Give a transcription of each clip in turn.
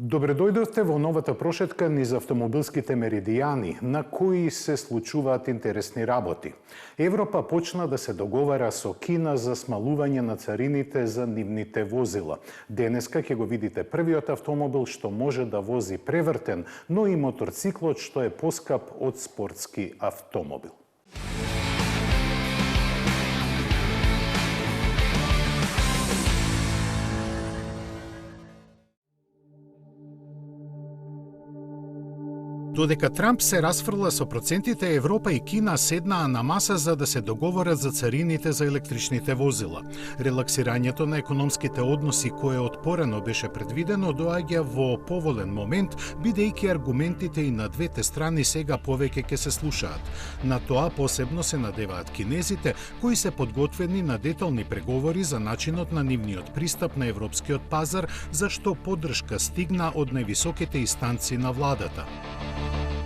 Добре дојдовте во новата прошетка низ автомобилските меридијани, на кои се случуваат интересни работи. Европа почна да се договара со Кина за смалување на царините за нивните возила. Денеска ќе го видите првиот автомобил што може да вози превртен, но и моторциклот што е поскап од спортски автомобил. Додека Трамп се расфрла со процентите, Европа и Кина седнаа на маса за да се договорат за царините за електричните возила. Релаксирањето на економските односи, кое отпорено беше предвидено, доаѓа во поволен момент, бидејќи аргументите и на двете страни сега повеќе ќе се слушаат. На тоа посебно се надеваат кинезите, кои се подготвени на детални преговори за начинот на нивниот пристап на европскиот пазар, за што поддршка стигна од највисоките инстанции на владата.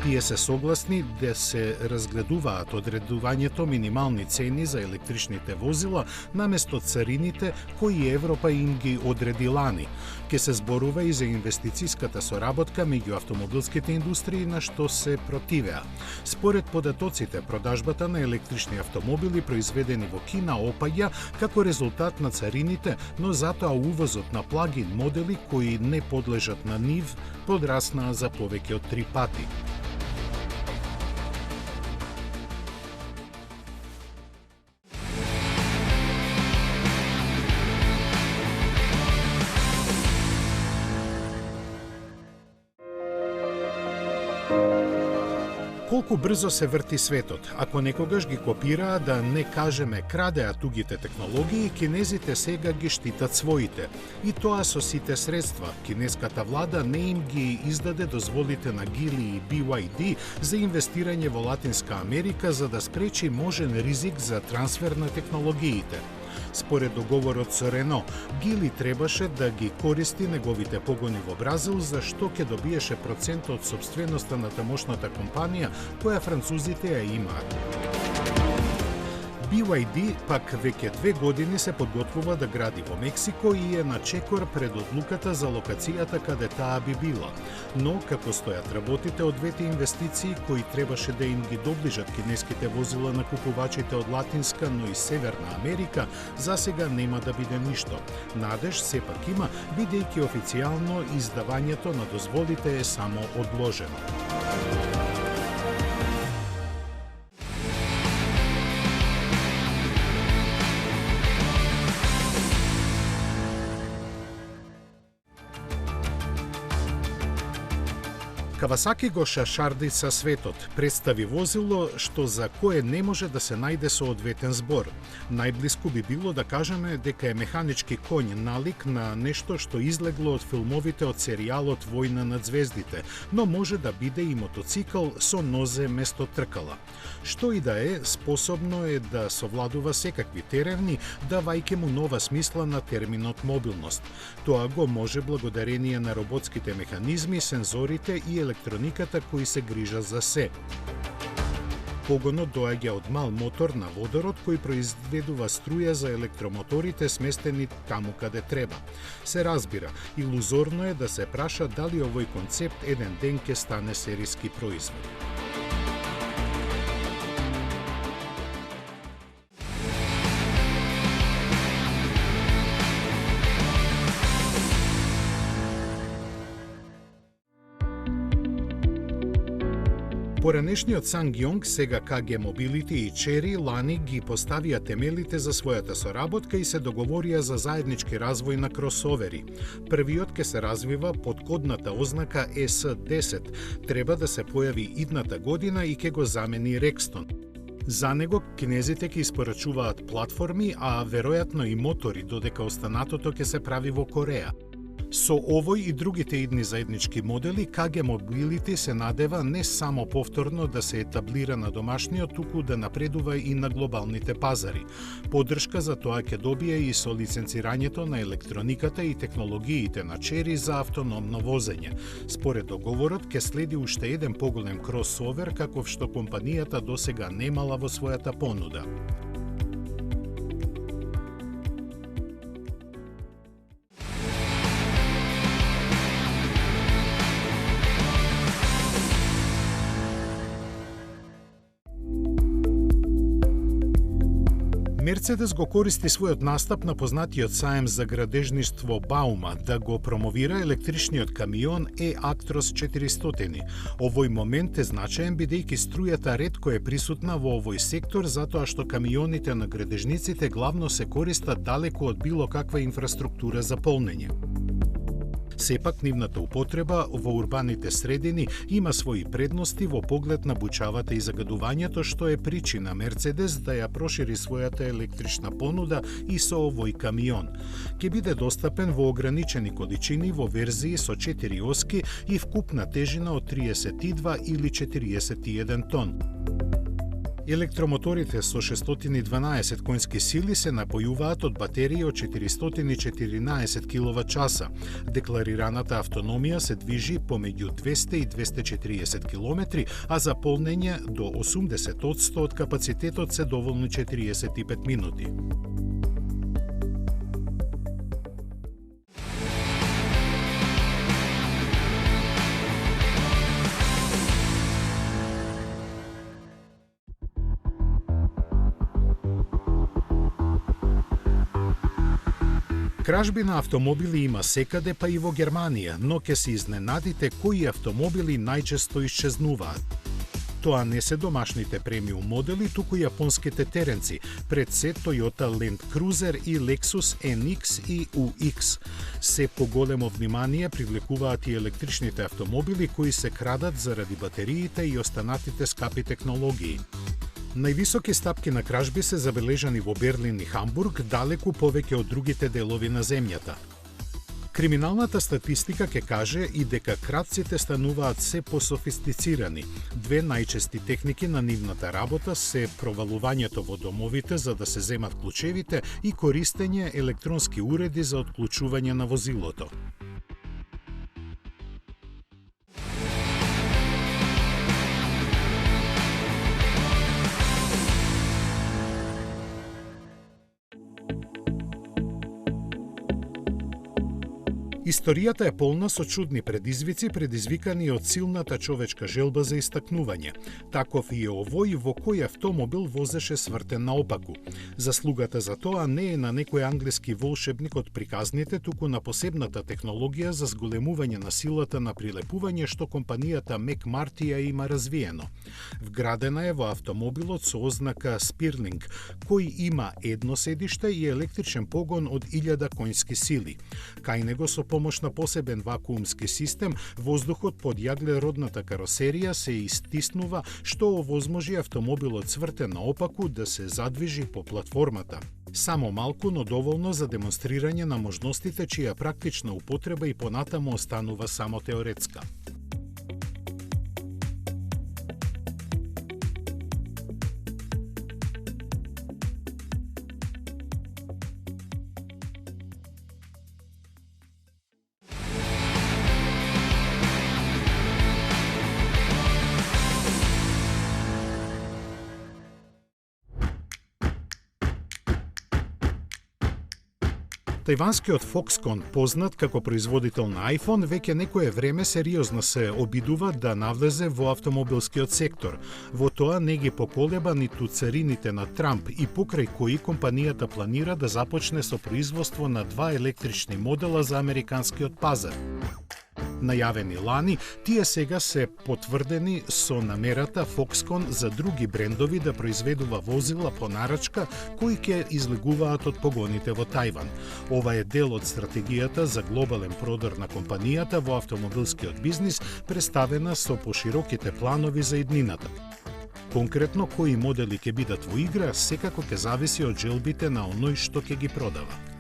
Тие се согласни да се разгледуваат одредувањето минимални цени за електричните возила наместо царините кои Европа им ги одреди лани. Ке се зборува и за инвестицијската соработка меѓу автомобилските индустрии на што се противеа. Според податоците, продажбата на електрични автомобили произведени во Кина опаѓа како резултат на царините, но затоа увозот на плагин модели кои не подлежат на нив подраснаа за повеќе од 3 пати. Колку брзо се врти светот. Ако некогаш ги копираа, да не кажеме крадеа тугите технологии, кинезите сега ги штитат своите. И тоа со сите средства. Кинеската влада не им ги издаде дозволите на Geely и BYD за инвестирање во Латинска Америка за да спречи можен ризик за трансфер на технологиите. Според договорот со Рено, Geely требаше да ги користи неговите погони во Бразил, за што ќе добиеше процент од сопственоста на тамошната компанија, која французите ја имаат. BYD пак веќе 2 години се подготвува да гради во Мексико и е на чекор пред одлуката за локацијата каде таа би била. Но, како стојат работите од двете инвестиции, кои требаше да им ги доближат кинеските возила на купувачите од Латинска, но и Северна Америка, засега нема да биде ништо. Надеж сепак има, бидејќи официјално издавањето на дозволите е само одложено. Кавасаки го шашарди со светот, представи возило што за кое не може да се најде соодветен збор. Најблиску би било да кажеме дека е механички коњ налик на нешто што излегло од филмовите од серијалот Војна над звездите, но може да биде и мотоцикл со нозе место тркала. Што и да е, способно е да совладува секакви терени, давајќи му нова смисла на терминот мобилност. Тоа го може благодарение на роботските механизми, сензорите и електрониката кои се грижа за се. Погонот доаѓа од мал мотор на водород кој произведува струја за електромоторите сместени таму каде треба. Се разбира, илузорно е да се праша дали овој концепт еден ден ќе стане серијски производ. Поранешниот SsangYong, сега KG Mobility и Chery лани ги поставија темелите за својата соработка и се договорија за заеднички развој на кросовери. Првиот ќе се развива под кодната ознака S10. Треба да се појави идната година и ќе го замени Rexton. За него кинезите ќе испорачуваат платформи, а веројатно и мотори, додека останатото ќе се прави во Кореја. Со овој и другите идни заеднички модели, KG Mobility се надева не само повторно да се етаблира на домашниот, туку да напредува и на глобалните пазари. Поддршка за тоа ќе добие и со лиценцирањето на електрониката и технологиите на Chery за автономно возење. Според договорот ќе следи уште еден поголем кросовер каков што компанијата досега немала во својата понуда. Мерцедес го користи својот настап на познатиот саем за градежништво Баума да го промовира електричниот камион e-Actros 400. Овој момент е значаен бидејќи струјата ретко е присутна во овој сектор затоа што камионите на градежниците главно се користат далеку од било каква инфраструктура за полнење. Сепак, нивната употреба во урбаните средини има своји предности во поглед на бучавата и загадувањето, што е причина Мерцедес да ја прошири својата електрична понуда и со овој камион. Ќе биде достапен во ограничени количини во верзии со 4 оски и вкупна тежина од 32 или 41 тон. Електромоторите со 612 конски сили се напојуваат од батерии од 414 киловат-часа. Декларираната автономија се движи помеѓу 200 и 240 километри, а за полнење до 80% од капацитетот се доволни 45 минути. Кражби на автомобили има секаде, па и во Германија, но ќе се изненадите кои автомобили најчесто исчезнуваат. Тоа не се домашните премиум модели, туку јапонските теренци, пред се Toyota Land Cruiser и Lexus NX и UX. Се поголемо внимание привлекуваат и електричните автомобили кои се крадат заради батериите и останатите скапи технологии. Највисоки стапки на кражби се забележани во Берлин и Хамбург, далеку повеќе од другите делови на земјата. Криминалната статистика ќе каже и дека кратците стануваат се пософистицирани. Две најчести техники на нивната работа се провалувањето во домовите за да се земат клучевите и користење електронски уреди за отклучување на возилото. Историјата е полна со чудни предизвици предизвикани од силната човечка желба за истакнување. Таков и е овој во кој автомобил возеше свртен наопаку. Заслугата за тоа не е на некој англиски волшебник од приказните, туку на посебната технологија за зголемување на силата на прилепување што компанијата Мек-Марти ја има развиено. Вградена е во автомобилот со ознака Спирлинг, кој има едно седиште и електричен погон од 1000 конски сили. Кај него со помош на посебен вакуумски систем, воздухот под јаглеродната каросерија се истиснува, што овозможи автомобилот цвртен наопаку да се задвижи по платформата. Само малку, но доволно за демонстрирање на можностите чија практична употреба и понатаму останува само теоретска. Тајванскиот Foxconn, познат како производител на iPhone, веќе некое време сериозно се обидува да навлезе во автомобилскиот сектор. Во тоа не ги поколеба ниту царините на Трамп и покрај кои компанијата планира да започне со производство на 2 електрични модела за американскиот пазар. Најавени лани, тие сега се потврдени со намерата Foxconn за други брендови да произведува возила по нарачка кои ќе излегуваат од погоните во Тајван. Ова е дел од стратегијата за глобален продор на компанијата во автомобилскиот бизнис, представена со пошироките планови за иднината. Конкретно кои модели ќе бидат во игра, секако ќе зависи од желбите на оној што ќе ги продава.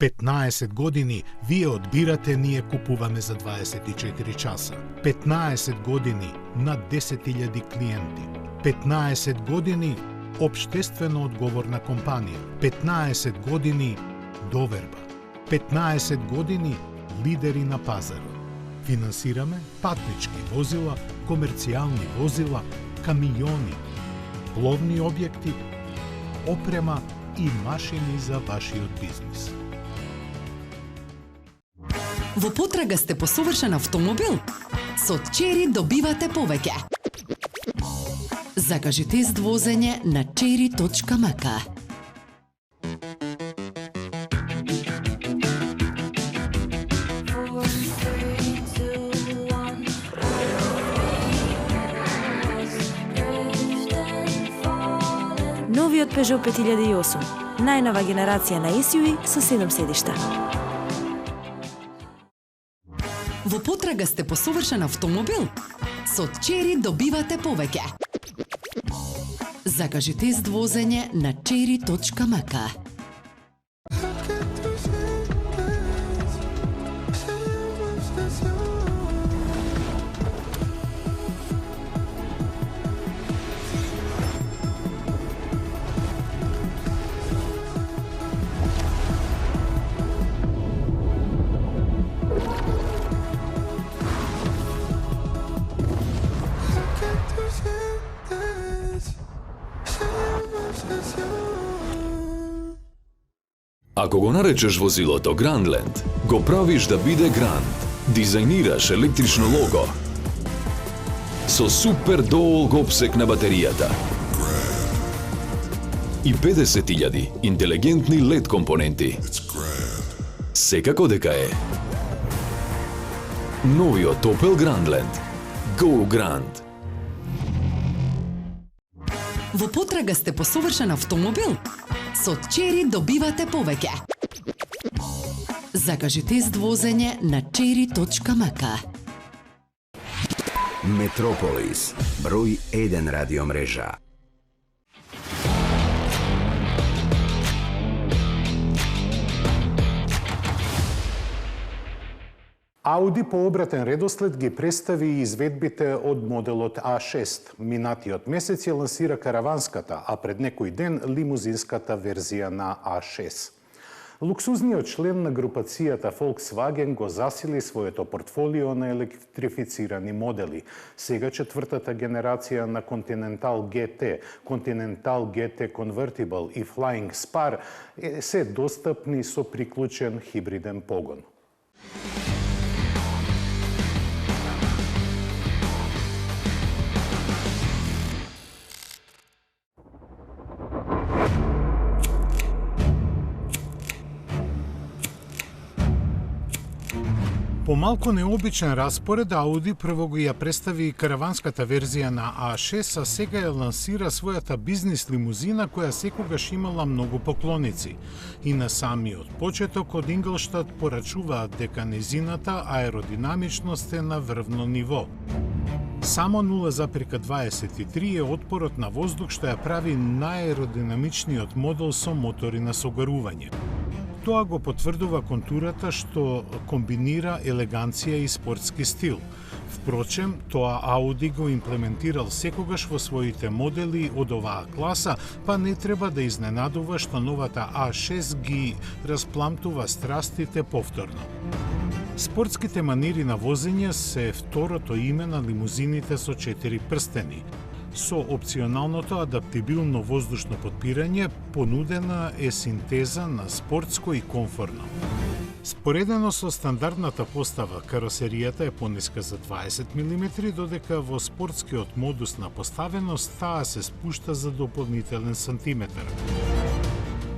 15 години вие одбирате, ние купуваме за 24 часа. 15 години над 10.000 клиенти. 15 години општествено одговорна компанија. 15 години доверба. 15 години лидери на пазарот. Финансираме патнички возила, комерцијални возила, камиони, пловни објекти, опрема и машини за вашиот бизнис. Во потрага сте по совршен автомобил? Со Чери добивате повеќе. Закажи тест возење на cherry.mk. Новиот Peugeot 5008, најнова генерација на SUV со 7 седишта. Во потрага сте по совршен автомобил? Со Чери добивате повеќе. Закажи тест возење на cherry.mk. Ако го наречеш возилото Grandland, го правиш да биде Grand. Дизајнираш електрично лого со супер долг опсек на батеријата и 50.000 интелигентни LED компоненти. Секако дека е новиот Opel Grandland. Go Grand! Во потрага сте по совршен автомобил? Со Чери добивате повеќе. Закажи тест возење на cherry.mk. Метрополис, број 1 радиомрежа. Ауди по обратен редослед ги представи и изведбите од моделот А6. Минатиот месец ја лансира караванската, а пред некој ден лимузинската верзија на А6. Луксузниот член на групацијата Volkswagen го засили своето портфолио на електрифицирани модели. Сега четвртата генерација на Continental GT, Continental GT Convertible и Flying Spar се достапни со приклучен хибриден погон. По малку необичен распоред, Ауди прво го ја представи караванската верзија на А6, а сега ја лансира својата бизнис лимузина која секогаш имала многу поклоници. И на самиот почеток од Инглштад порачуваат дека незината аеродинамичност е на врвно ниво. Само 0,23 е отпорот на воздух што ја прави најаеродинамичниот модел со мотори на согарување. Тоа го потврдува контурата што комбинира елеганција и спортски стил. Впрочем, тоа Ауди го имплементирал секогаш во своите модели од оваа класа, па не треба да изненадува што новата А6 ги распламтува страстите повторно. Спортските манири на возење се второто име на лимузините со 4 прстени. Со опционалното адаптибилно воздушно подпирање понудена е синтеза на спортско и комфорно. Споредено со стандардната постава, каросеријата е пониска за 20 мм, додека во спортскиот модус на поставеност таа се спушта за дополнителен сантиметар.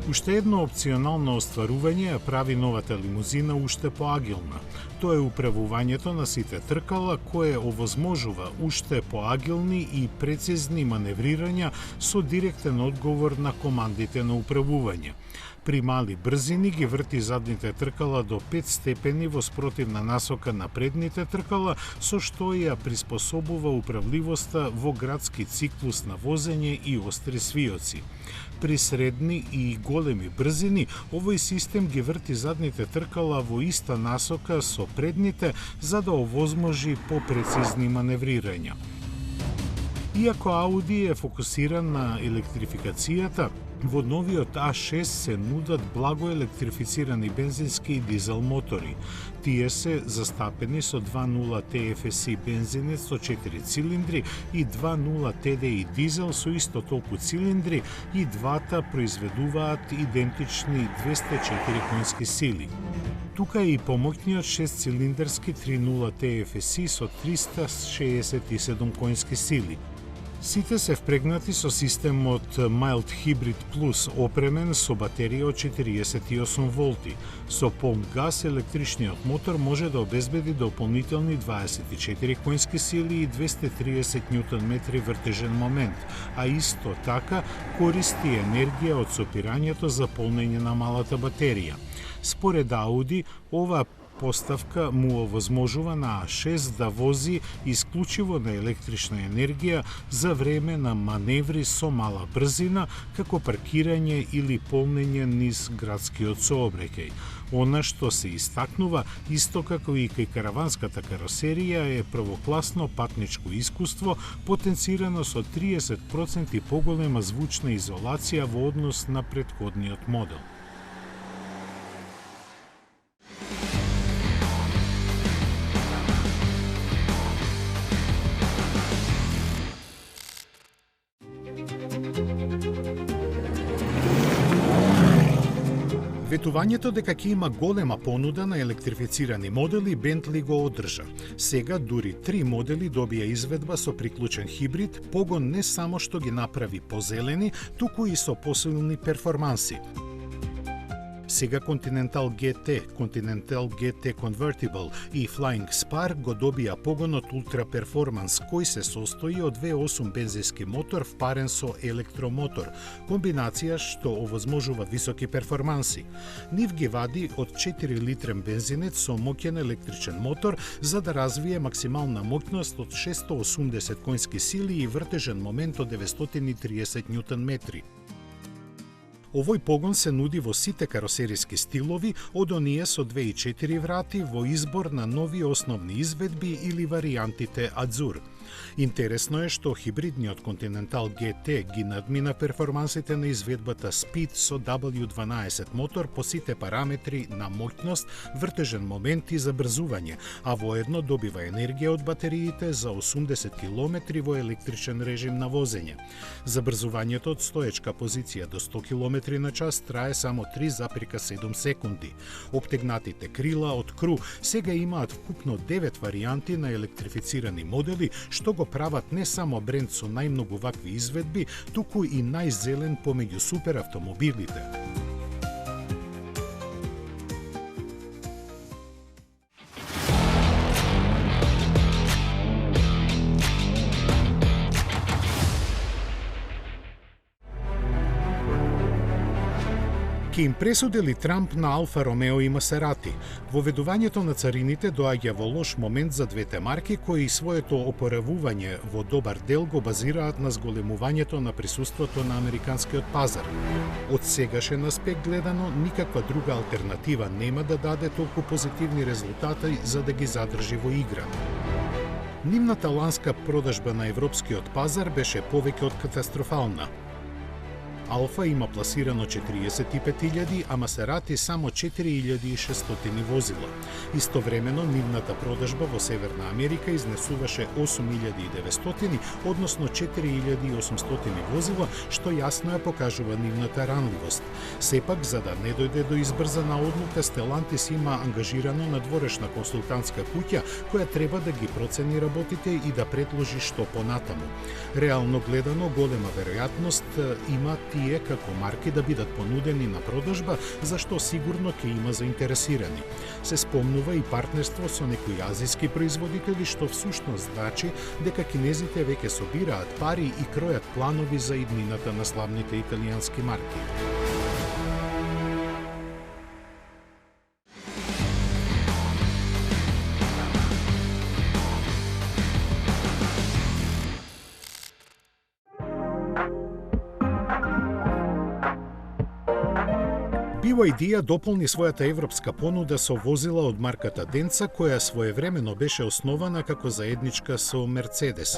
Уште едно опционално остварување ја прави новата лимузина уште поагилна. Тоа е управувањето на сите тркала кое овозможува уште поагилни и прецизни маневрирања со директен одговор на командите на управување. При мали брзини ги врти задните тркала до 5 степени во спротивна насока на предните тркала, со што ја приспособува управливоста во градски циклус на возење и остри свиоци. При средни и големи брзини, овој систем ги врти задните тркала во иста насока со предните, за да овозможи попрецизни маневрирања. Иако Ауди е фокусиран на електрификацијата, во новиот А6 се нудат благо електрифицирани бензински и дизел мотори. Тие се застапени со 2.0 TFSI бензинец со 4 цилиндри и 2.0 TDI дизел со исто толку цилиндри, и двата произведуваат идентични 204 конски сили. Тука е и помоќниот 6-цилиндерски 3.0 TFSI со 367 конски сили. Сите се впрегнати со системот Mild Hybrid Plus, опремен со батерија од 48 волти. Со полн газ електричниот мотор може да обезбеди дополнителни 24 конски сили и 230 Нм вртежен момент, а исто така користи енергија од сопирањето за полнење на малата батерија. Според Ауди, ова поставка му овозможува на А6 да вози исклучиво на електрична енергија за време на маневри со мала брзина, како паркирање или полнење низ градскиот сообраќај. Она што се истакнува, исто како и кај караванската каросерија, е првокласно патничко искуство, потенцирано со 30% поголема звучна изолација во однос на претходниот модел. Ветувањето дека ќе има голема понуда на електрифицирани модели, Бентли го одржа. Сега дури 3 модели добија изведба со приклучен хибрид, погон не само што ги направи позелени, туку и со посилни перформанси. Сега Continental GT, Continental GT Convertible и Flying Spar го добија погонот Ultra Performance, кој се состои од 2.8 бензински мотор впарен со електромотор, комбинација што овозможува високи перформанси. Нив ги вади од 4 литрен бензинец со моќен електричен мотор за да развие максимална моќност од 680 конски сили и вртежен момент од 930 Нм. Овој погон се нуди во сите каросериски стилови, од оние со 2 и 4 врати во избор на нови основни изведби или варијантите Азур. Интересно е што хибридниот Continental GT ги надмина перформансите на изведбата Speed со W12 мотор по сите параметри на моќност, вртежен момент и забрзување, а воедно добива енергија од батериите за 80 км во електричен режим на возење. Забрзувањето од стоечка позиција до 100 км на час трае само 3,7 секунди. Обтегнатите крила од Кру сега имаат вкупно 9 варијанти на електрифицирани модели, што го прават не само бренд со најмногу вакви изведби, туку и најзелен помеѓу суперавтомобилите. Ке им пресудили Трамп на Алфа Ромео и Масерати. Воведувањето на царините доаѓа во лош момент за двете марки кои своето опоравување во добар дел го базираат на зголемувањето на присуството на американскиот пазар. Од сегашен аспект гледано, никаква друга алтернатива нема да даде толку позитивни резултати за да ги задржи во игра. Нивната ланска продажба на европскиот пазар беше повеќе од катастрофална. Алфа има пласирано 45.000, а Масерати само 4.600 возила. Истовремено, нивната продажба во Северна Америка изнесуваше 8.900, односно 4.800 возила, што јасно ја покажува нивната ранливост. Сепак, за да не дојде до избрзана одлука, Stellantis има ангажирано надворешна консултантска куќа, која треба да ги процени работите и да предложи што понатаму. Реално гледано, голема веројатност има тие како марки да бидат понудени на продажба, за што сигурно ќе има заинтересирани. Се спомнува и партнерство со некои азиски производители, што всушност значи дека кинезите веќе собираат пари и кројат планови за иднината на славните италијански марки. BYD дополни својата европска понуда со возила од марката Денца, која своевремено беше основана како заедничка со Мерцедес.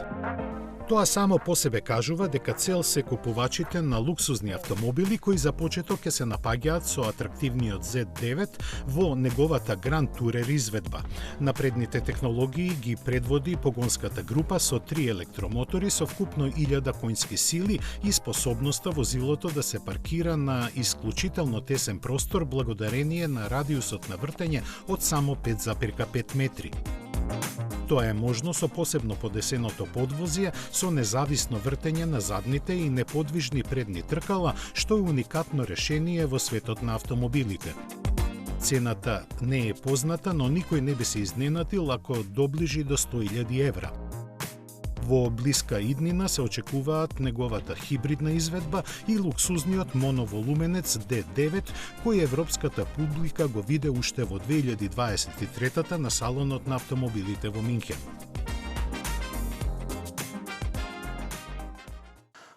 Тоа само по себе кажува дека цел се купувачите на луксузни автомобили кои за почеток ќе се напаѓаат со атрактивниот Z9 во неговата Grand Tourer изведба. Напредните технологии ги предводи погонската група со 3 електромотори со вкупно 1000 конски сили и способноста возилото да се паркира на исклучително тесен простор благодарение на радиусот на вртење од само 5,5 метри. Тоа е можно со посебно подесеното подвозје, со независно вртење на задните и неподвижни предни тркала, што е уникатно решение во светот на автомобилите. Цената не е позната, но никој не би се изненадил ако доближи до 100.000 евра. Во блиска иднина се очекуваат неговата хибридна изведба и луксузниот моноволуменец D9, кој европската публика го виде уште во 2023 на салонот на автомобилите во Минхен.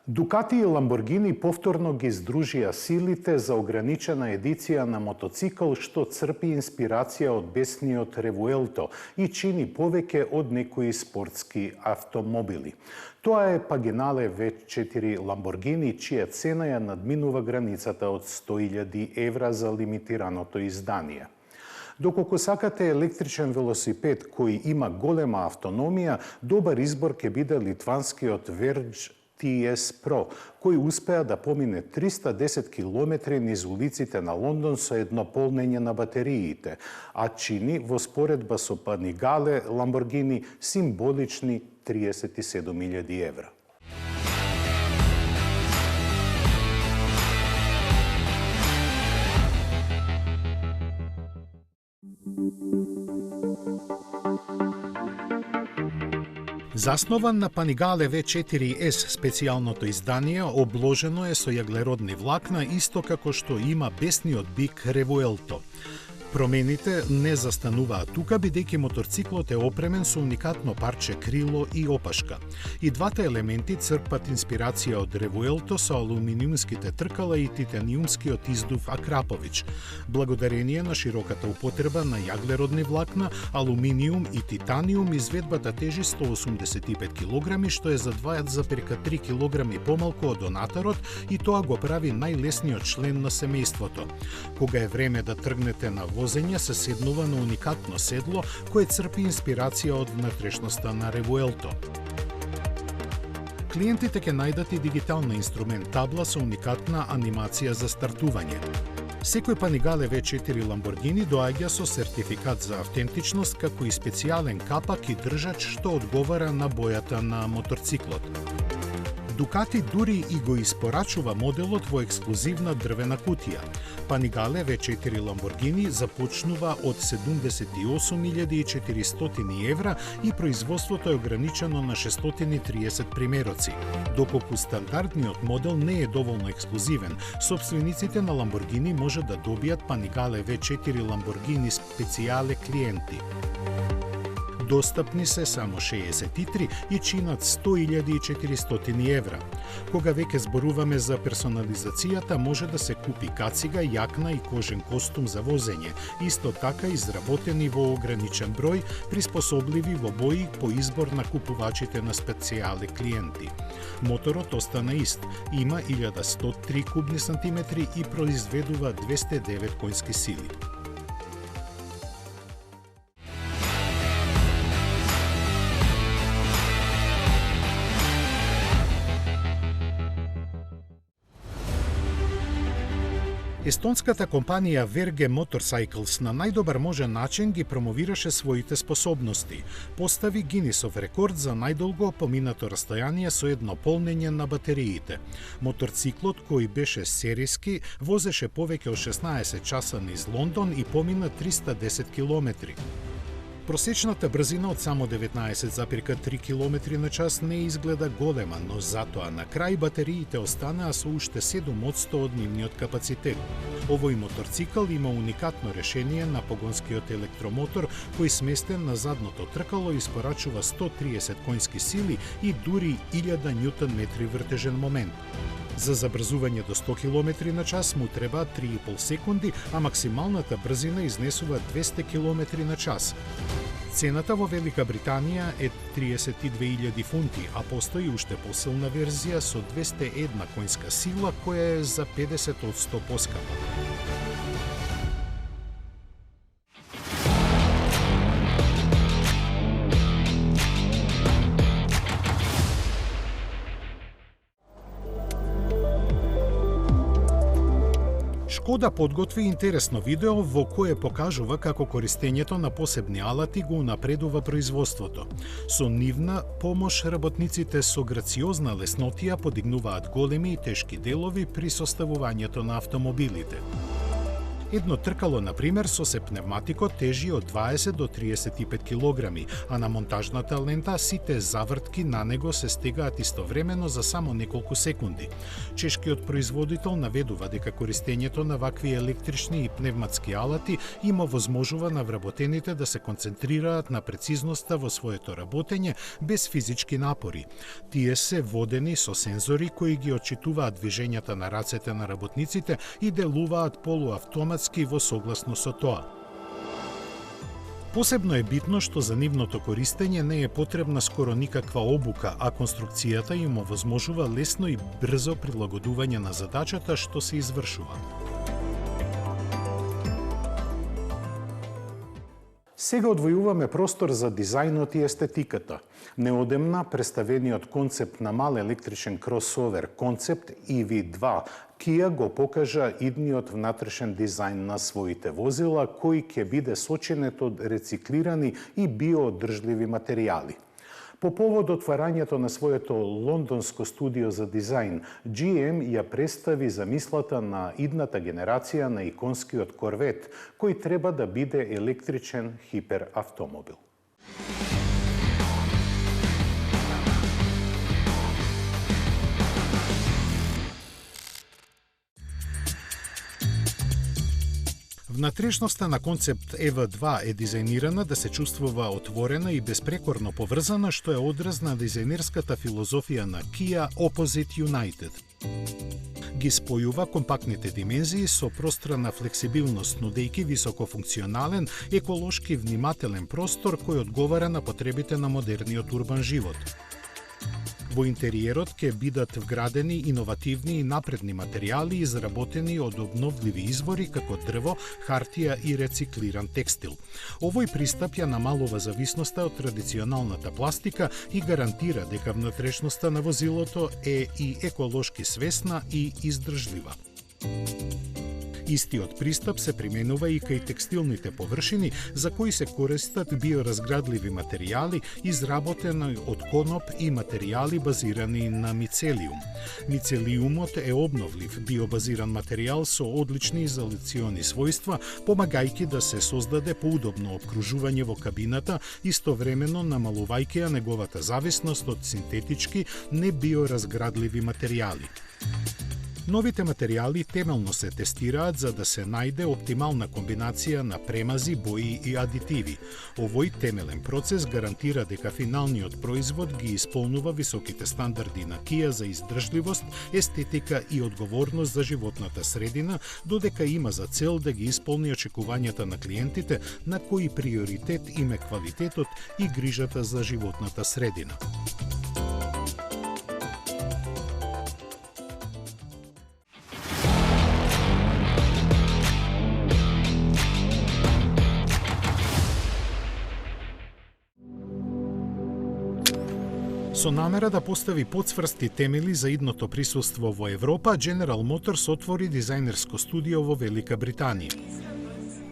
Дукати и Ламборгини повторно ги здружија силите за ограничена едиција на мотоцикл што црпи инспирација од бесниот Ревуелто и чини повеќе од некои спортски автомобили. Тоа е Пагинале V4 Ламборгини, чија цена ја надминува границата од 100.000 евра за лимитираното издание. Доколку сакате електричен велосипед кој има голема автономија, добар избор ќе биде литванскиот Verge TS Pro, кој успеа да помине 310 км низ улиците на Лондон со едно полнење на батериите, а чини во споредба со Panigale Lamborghini символични 37.000 евра. Заснован на Panigale V4S, специјалното издание обложено е со јаглеродни влакна, исто како што има бесниот бик Ревуелто. Промените не застануваат тука, бидејќи моторциклот е опремен со уникатно парче крило и опашка. И двата елементи црпат инспирација од Ревуелто со алуминиумските тркала и титаниумскиот издув Акрапович. Благодарение на широката употреба на јаглеродни влакна, алуминиум и титаниум, изведбата тежи 185 кг, што е за 2,3 кг помалку од донатарот, и тоа го прави најлесниот член на семејството. Кога е време да тргнете на возење, се седнува на уникатно седло кое црпи инспирација од внатрешноста на Ревуелто. Клиентите ќе најдат и дигитална инструмент табла со уникатна анимација за стартување. Секој Panigale V4 Lamborghini доаѓа со сертификат за автентичност, како и специјален капак и држач што одговара на бојата на моторциклот. Дукати дури и го испорачува моделот во ексклузивна дрвена кутија. Panigale V4 Lamborghini започнува од 78.400 евра и производството е ограничено на 630 примероци. Доколку стандардниот модел не е доволно ексклузивен, собствениците на Lamborghini може да добијат Panigale V4 Lamborghini специјале клиенти. Достапни се само 63 и чинат 100.400 евра. Кога веќе зборуваме за персонализацијата, може да се купи кацига, јакна и кожен костум за возење, исто така изработени во ограничен број, приспособливи во бои по избор на купувачите на специјални клиенти. Моторот остана ист, има 1103 кубни сантиметри и произведува 209 конски сили. Естонската компанија Verge Motorcycles на најдобар можен начин ги промовираше своите способности. Постави Гинисов рекорд за најдолго поминато растојание со едно полнење на батериите. Моторциклот, кој беше сериски, возеше повеќе од 16 часа низ Лондон и помина 310 километри. Просечната брзина од само 19,3 км на час не изгледа голема, но затоа на крај батериите останаа со уште 7% од нивниот капацитет. Овој моторцикл има уникатно решение на погонскиот електромотор кој сместен на задното тркало испорачува 130 конски сили и дури 1000 Нм вртежен момент. За забрзување до 100 км на час му треба 3,5 секунди, а максималната брзина изнесува 200 км на час. Цената во Велика Британија е 32.000 фунти, а постои уште посилна верзија со 201 конска сила која е за 50% поскапа. Шкода подготви интересно видео во кое покажува како користењето на посебни алати го унапредува производството. Со нивна помош работниците со грациозна леснотија подигнуваат големи и тешки делови при составувањето на автомобилите. Едно тркало, например, со сепневматико тежи од 20 до 35 килограми, а на монтажната лента сите завртки на него се стегаат истовремено за само неколку секунди. Чешкиот производител наведува дека користењето на вакви електрични и пневматски алати им овозможува на вработените да се концентрираат на прецизноста во своето работење без физички напори. Тие се водени со сензори кои ги отчитуваат движењата на рацете на работниците и делуваат полуавтоматски во согласно со тоа. Посебно е битно што за нивното користење не е потребна скоро никаква обука, а конструкцијата им овозможува лесно и брзо прилагодување на задачата што се извршува. Сега одвојуваме простор за дизајнот и естетиката. Неодемна представениот концепт на мал електричен кросовер, концепт EV2, Kia го покажа идниот внатрешен дизајн на своите возила, кој ќе биде сочинет од рециклирани и биоодржливи материјали. По повод отварањето на своето лондонско студио за дизајн, GM ја представи замислата на идната генерација на иконскиот Корвет, кој треба да биде електричен хиперавтомобил. Внатрешноста на концепт EV2 е дизајнирана да се чувствува отворена и беспрекорно поврзана, што е одраз на дизајнерската филозофија на Kia Opposite United. Ги спојува компактните димензии со пространа флексибилност, нудејќи високофункционален, еколошки внимателен простор кој одговара на потребите на модерниот урбан живот. Во интериерот ќе бидат вградени иновативни и напредни материјали изработени од обновливи извори како дрво, хартија и рециклиран текстил. Овој пристап ја намалува зависноста од традиционалната пластика и гарантира дека внатрешноста на возилото е и еколошки свесна и издржлива. Истиот пристап се применува и кај текстилните површини за кои се користат биоразградливи материјали изработени од коноп и материјали базирани на мицелиум. Мицелиумот е обновлив биобазиран материјал со одлични изолациони својства, помагајќи да се создаде поудобно опкружување во кабината, истовремено намалувајќи ја неговата зависност од синтетички небиоразградливи материјали. Новите материјали темелно се тестираат за да се најде оптимална комбинација на премази, бои и адитиви. Овој темелен процес гарантира дека финалниот производ ги исполнува високите стандарди на Kia за издржливост, естетика и одговорност за животната средина, додека има за цел да ги исполни очекувањата на клиентите на кои приоритет им е квалитетот и грижата за животната средина. Со намера да постави поцврсти темели за идното присуство во Европа, General Motors отвори дизајнерско студио во Велика Британија.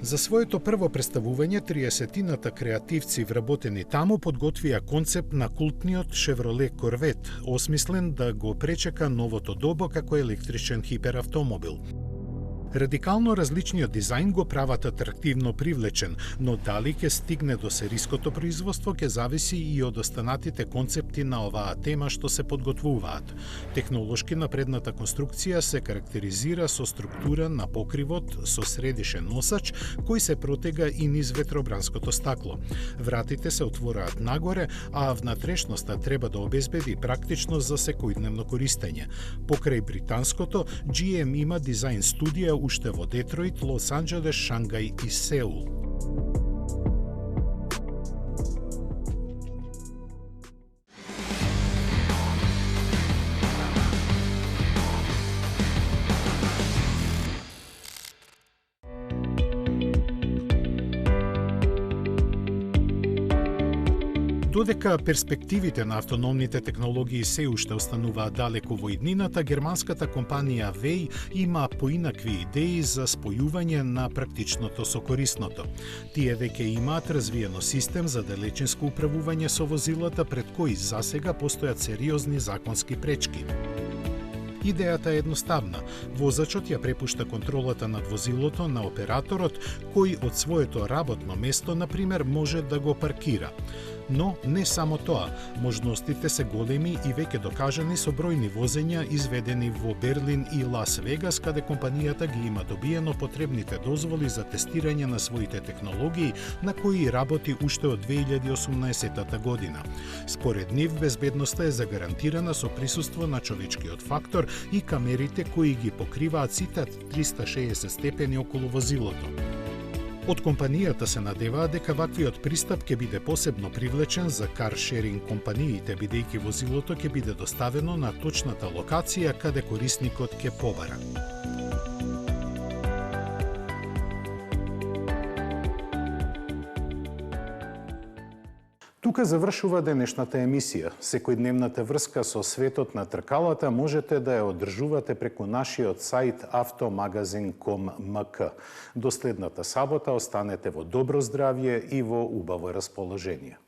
За своето прво представување, 30-тината креативци вработени таму подготвија концепт на култниот Chevrolet Corvette, осмислен да го пречека новото добо како електричен хиперавтомобил. Радикално различниот дизајн го прават атрактивно привлечен, но дали ќе стигне до сериското производство ќе зависи и од останатите концепти на оваа тема што се подготвуваат. Технолошки напредната конструкција се карактеризира со структура на покривот со средишен носач кој се протега и низ ветробранското стакло. Вратите се отвораат нагоре, а внатрешноста треба да обезбеди практичност за секојдневно користење. Покрај британското, GM има дизајн студија уште во Детройт, Лос Анџелес, Шангај и Сеул. Додека перспективите на автономните технологии се уште остануваат далеку во иднината, германската компанија Веј има поинакви идеи за спојување на практичното со корисното. Тие веќе имаат развиено систем за далечинско управување со возилата, пред кои засега постојат сериозни законски пречки. Идејата е едноставна. Возачот ја препушта контролата над возилото на операторот, кој од своето работно место, например, може да го паркира. Но не само тоа, можностите се големи и веќе докажани со бројни возења изведени во Берлин и Лас Вегас, каде компанијата ги има добиено потребните дозволи за тестирање на своите технологии, на кои работи уште од 2018 година. Според нив, безбедноста е загарантирана со присуство на човечкиот фактор и камерите кои ги покриваат сите 360 степени околу возилото. Од компанијата се надеваат дека ваквиот пристап ќе биде посебно привлечен за каршеринг компаниите, бидејќи возилото ќе биде доставено на точната локација каде корисникот ќе побара. Тука завршува денешната емисија. Секојдневната врска со светот на тркалата можете да ја одржувате преку нашиот сајт automagazin.com.mk. До следната сабота останете во добро здравје и во убаво расположение.